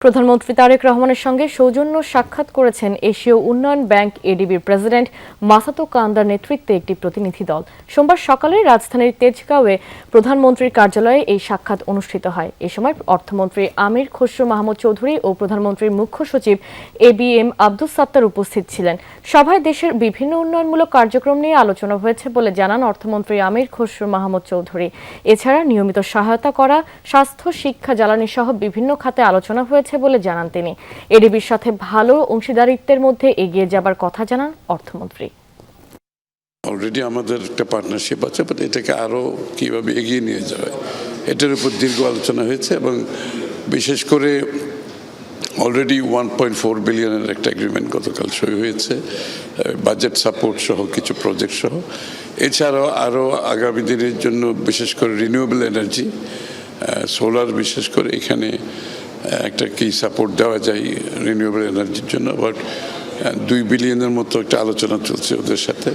প্রধানমন্ত্রী তারেক রহমানের সঙ্গে সৌজন্য সাক্ষাৎ করেছেন এশীয় উন্নয়ন ব্যাংক এডিবির প্রেসিডেন্ট মাসাতো কান্দার নেতৃত্বে একটি প্রতিনিধি দল। সোমবার সকালে রাজধানীর তেজগাঁওয়ে প্রধানমন্ত্রীর কার্যালয়ে এই সাক্ষাৎ অনুষ্ঠিত হয়। এ সময় অর্থমন্ত্রী আমির খসরু মাহমুদ চৌধুরী ও প্রধানমন্ত্রীর মুখ্য সচিব এবিএম আব্দুস সাত্তার উপস্থিত ছিলেন। সভায় দেশের বিভিন্ন উন্নয়নমূলক কার্যক্রম নিয়ে আলোচনা হয়েছে বলে জানান অর্থমন্ত্রী আমির খসরু মাহমুদ চৌধুরী। এছাড়া নিয়মিত সহায়তা করা, স্বাস্থ্য, শিক্ষা, জ্বালানি সহ বিভিন্ন খাতে আলোচনা হয়েছে বলে জানান তিনি। এডিবির সাথে ভালো অংশীদারিত্বের মধ্যে এগিয়ে যাবার কথা জানান অর্থমন্ত্রী। অলরেডি আমাদের একটা পার্টনারশিপ আছে, বাট এটাকে আরও কীভাবে এগিয়ে নিয়ে যাওয়া এটার উপর দীর্ঘ আলোচনা হয়েছে এবং বিশেষ করে অলরেডি 1.4 বিলিয়নের একটা এগ্রিমেন্ট গতকাল সই হয়েছে, বাজেট সাপোর্ট সহ কিছু প্রজেক্ট সহ। এছাড়াও আরও আগামী দিনের জন্য বিশেষ করে রিনিউয়েবল এনার্জি, সোলার, বিশেষ করে এখানে একটা কি সাপোর্ট দেওয়া যায় রিনিউয়েবল এনার্জির জন্য। বাট 2 বিলিয়নের মতো একটা আলোচনা চলছে ওদের সাথে।